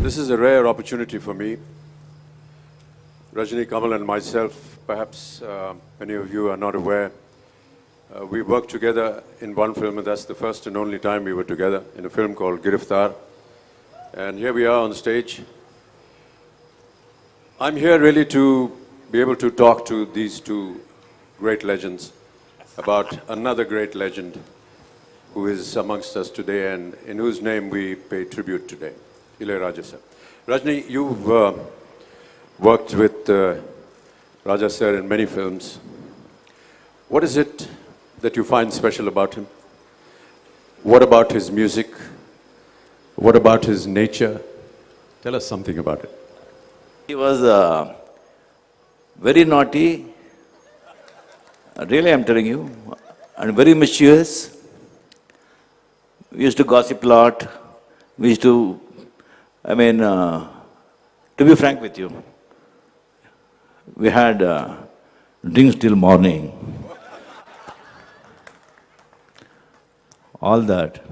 This is a rare opportunity for me. Rajni, Kamal and myself, perhaps many of you are not aware, we worked together in one film, and that's the first and only time we were together, in a film called Giriftar. And here we are on stage. I'm here really to be able to talk to these two great legends about another great legend who is amongst us today and in whose name we pay tribute today, Ilayaraaja sir. Rajni, you've worked with Raja sir in many films. What is it that you find special about him? What about his music? What about his nature? Tell us something about it. He was very naughty, really I'm telling you, and very mischievous. We used to gossip a lot. We used to, to be frank with you, we had drinks till morning. All that.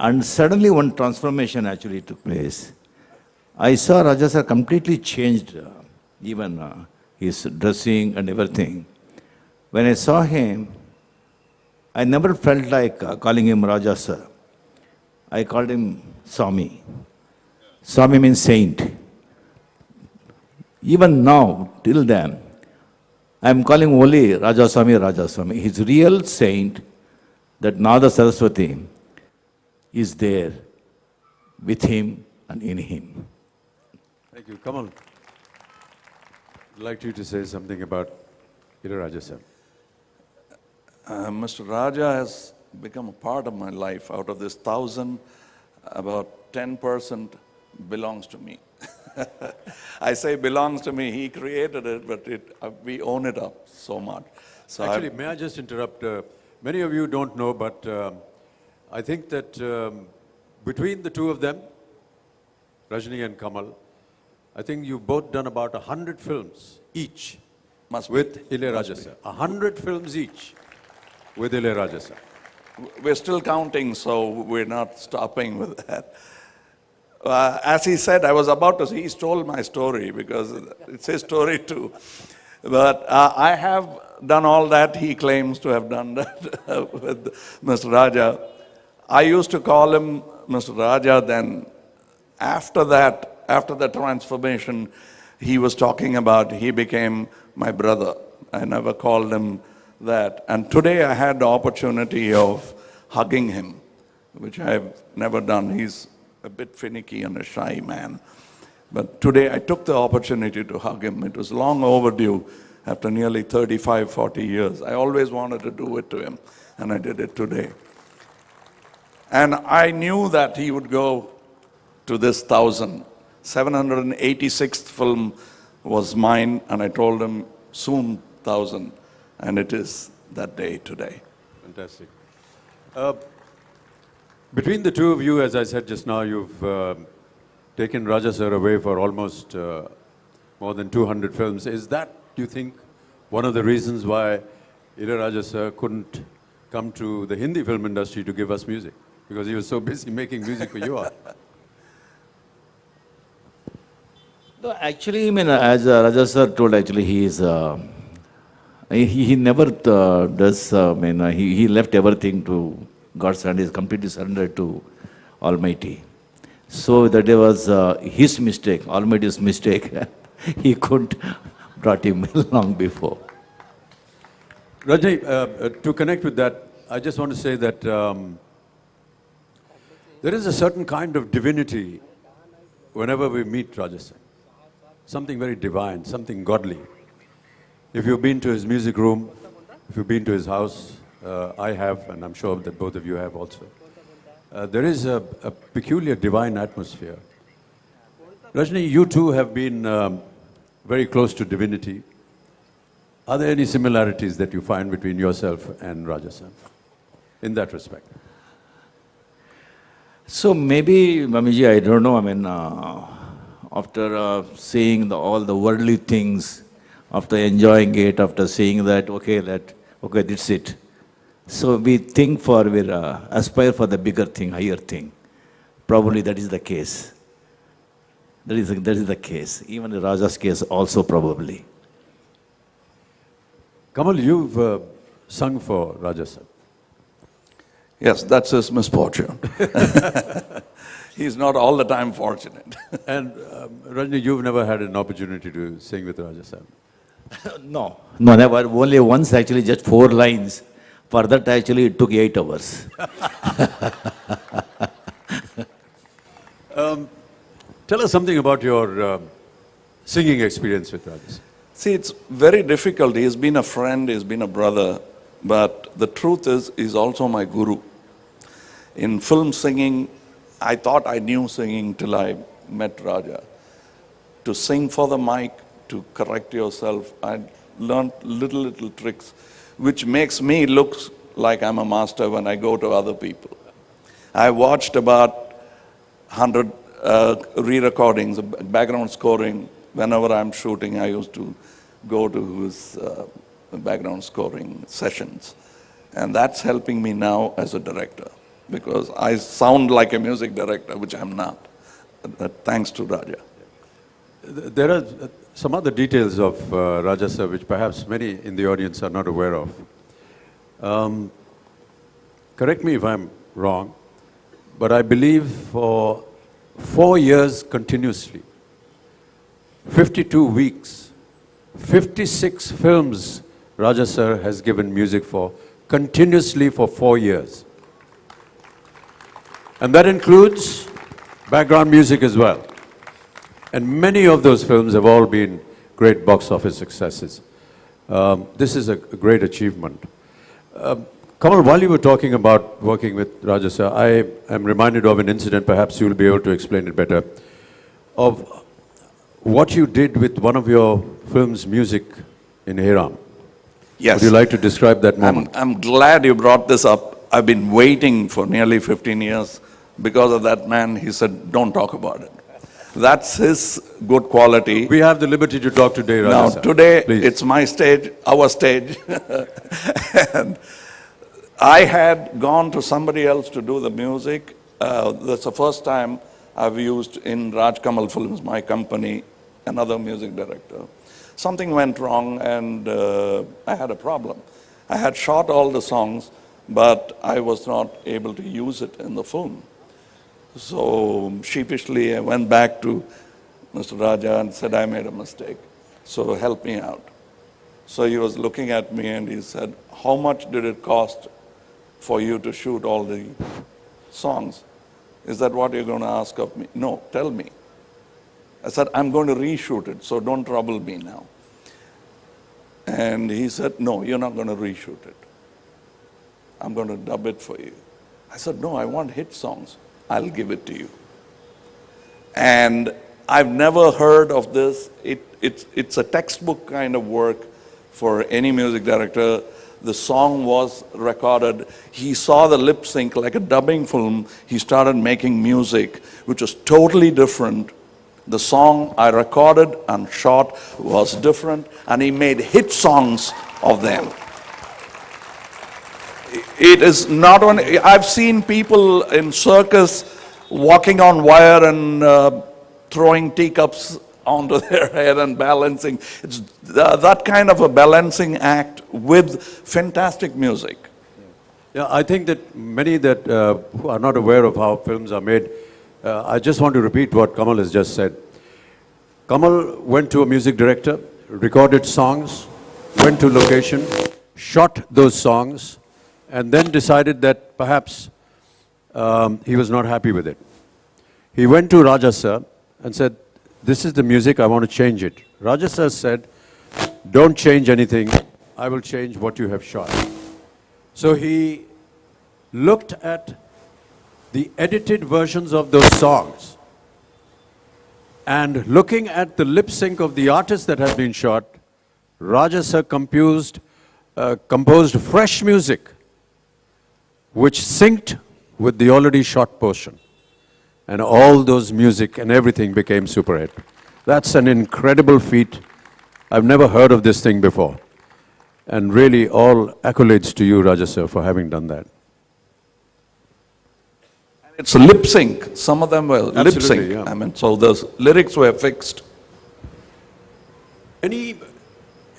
And suddenly one transformation actually took place. I saw Raja sir completely changed, even his dressing and everything. When I saw him, I never felt like calling him Raja sir. I called him Swami. Swami means saint. Even now, till then, I am calling only Raja Swami, Raja Swami. His real saint, that Nada Saraswati, is there with him and in him. Thank you. Kamal, I'd like you to say something about Ilayaraaja sir. Mr. Raja has become a part of my life. Out of this 1,000, about 10% belongs to me. I say belongs to me, he created it, but we own it up so much. So actually, may I just interrupt? Many of you don't know, but I think that between the two of them, Rajni and Kamal, I think you've both done about 100 films each with Ilayaraaja sir. 100 films each with Ilayaraaja sir. We're still counting, so we're not stopping with that. As he said, I was about to say, he stole my story because it's his story too. But I have done all that. He claims to have done that with Mr. Raja. I used to call him Mr. Raja. Then after that, after the transformation he was talking about, he became my brother. I never called him that. And today I had the opportunity of hugging him, which I've never done. He's a bit finicky and a shy man. But today I took the opportunity to hug him. It was long overdue after nearly 35, 40 years. I always wanted to do it to him, and I did it today. And I knew that he would go to this 1,000. 786th film was mine, and I told him soon 1,000, and it is that day today. Fantastic. Between the two of you, as I said just now, you've taken Raja sir away for almost more than 200 films. Is that, do you think, one of the reasons why Ilayaraaja sir couldn't come to the Hindi film industry to give us music? Because he was so busy making music for you all. No, actually, as Raja sir told, actually, he is, he never does, he left everything to God's hand. He is completely surrendered to Almighty. So that it was his mistake, Almighty's mistake. He couldn't brought him long before. Rajni, to connect with that, I just want to say that there is a certain kind of divinity whenever we meet Raja sir. Something very divine, something godly. If you've been to his music room, if you've been to his house, I have, and I'm sure that both of you have also. There is a peculiar divine atmosphere. Rajni, you too have been very close to divinity. Are there any similarities that you find between yourself and Raja sir in that respect? So maybe, Mamiji, I don't know, after seeing all the worldly things, after enjoying it, after seeing that, okay, that's it. So we aspire for the bigger thing, higher thing. probably that is the case. That is the case. Even in Raja's case also probably. Kamal, you've sung for Raja sir. Yes, that's his misfortune. He's not all the time fortunate. And Rajni, you've never had an opportunity to sing with Raja sir. No, never. Only once actually, just 4 lines. For that actually it took 8 hours. Tell us something about your singing experience with Raja sir. See, it's very difficult. He's been a friend, he's been a brother, but the truth is, he's also my guru. In film singing, I thought I knew singing till I met Raja. To sing for the mic, to correct yourself, I learned little tricks, which makes me look like I'm a master when I go to other people. I watched about 100 re-recordings, background scoring. Whenever I'm shooting, I used to go to his background scoring sessions. And that's helping me now as a director, because I sound like a music director, which I'm not, thanks to Raja. There are some other details of Raja sir which perhaps many in the audience are not aware of. Correct me if I'm wrong, but I believe for 4 years continuously, 52 weeks, 56 films Raja sir has given music for, continuously for 4 years. And that includes background music as well. And many of those films have all been great box office successes. This is a great achievement. Kamal, while you were talking about working with Raja sir, I am reminded of an incident, perhaps you'll be able to explain it better, of what you did with one of your film's music in Hiram. Yes. Would you like to describe that moment? I'm glad you brought this up. I've been waiting for nearly 15 years because of that man. He said, don't talk about it. That's his good quality. We have the liberty to talk today, Raja Now, sir. today, Please. it's my stage, our stage. And I had gone to somebody else to do the music. That's the first time I've used in Raj Kamal Films, my company, another music director. Something went wrong and I had a problem. I had shot all the songs, but I was not able to use it in the film. So sheepishly, I went back to Mr. Raja and said, I made a mistake, so help me out. So he was looking at me and he said, how much did it cost for you to shoot all the songs? Is that what you're going to ask of me? No, tell me. I said, I'm going to reshoot it, so don't trouble me now. And he said, no, you're not going to reshoot it. I'm going to dub it for you. I said, no, I want hit songs. I'll give it to you. And I've never heard of this. It's a textbook kind of work for any music director. The song was recorded. He saw the lip sync like a dubbing film. He started making music, which was totally different. The song I recorded and shot was different, and he made hit songs of them. It is not only, I've seen people in circus walking on wire and throwing teacups onto their head and balancing. It's that kind of a balancing act with fantastic music. Yeah, I think that many that who are not aware of how films are made, I just want to repeat what Kamal has just said. Kamal went to a music director, recorded songs, went to location, shot those songs, and then decided that perhaps he was not happy with it. He went to Raja sir and said, this is the music, I want to change it. Raja sir said, don't change anything, I will change what you have shot. So he looked at the edited versions of those songs, and looking at the lip sync of the artist that had been shot, Raja sir composed fresh music which synced with the already shot portion. And all those music and everything became super hit. That's an incredible feat. I've never heard of this thing before. And really all accolades to you, Raja sir, for having done that. it's lip sync. Some of them were lip Absolutely, sync. yeah. I mean, so the lyrics were fixed. Any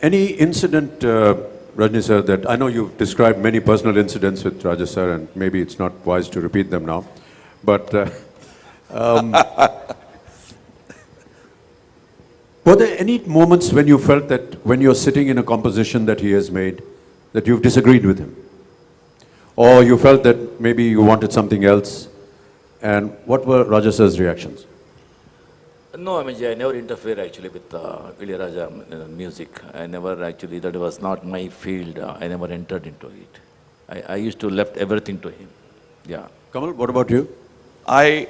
incident, Rajni sir, that I know you've described many personal incidents with Raja sir, and maybe it's not wise to repeat them now, but were there any moments when you felt that when you're sitting in a composition that he has made, that you've disagreed with him? Or you felt that maybe you wanted something else? And what were Raja sir's reactions? No, I mean, I never interfere actually with Ilayaraaja music. I never actually, that was not my field. I never entered into it. I used to left everything to him. Yeah. Kamal, what about you? I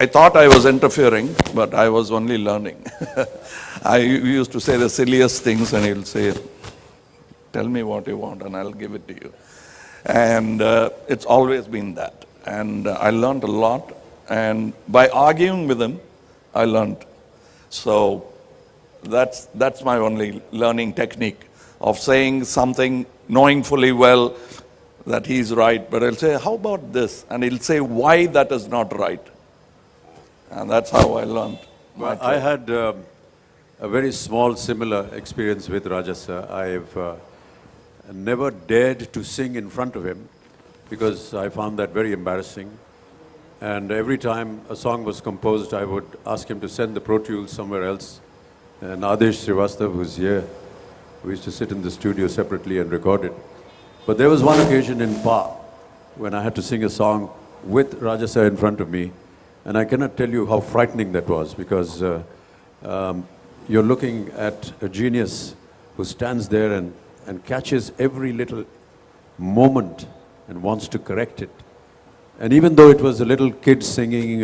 thought I was interfering, but I was only learning. I used to say the silliest things, and he'll say, tell me what you want and I'll give it to you. And it's always been that. And I learned a lot. And by arguing with him, I learned. So that's my only learning technique of saying something, knowing fully well that he's right. But I'll say, how about this? And he'll say why that is not right. And that's how I learned. Well, I had a very small similar experience with Raja sir. I've never dared to sing in front of him because I found that very embarrassing. And every time a song was composed, I would ask him to send the Pro Tools somewhere else. And Adesh Srivastav, who's here, we used to sit in the studio separately and record it. But there was one occasion in Pa when I had to sing a song with Raja sir in front of me. And I cannot tell you how frightening that was, because you're looking at a genius who stands there and catches every little moment and wants to correct it. And even though it was a little kid singing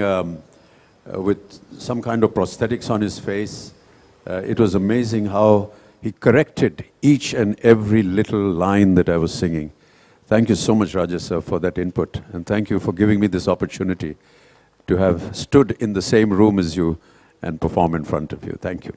with some kind of prosthetics on his face, it was amazing how he corrected each and every little line that I was singing. Thank you so much, Raja sir, for that input. And thank you for giving me this opportunity to have stood in the same room as you and perform in front of you. Thank you.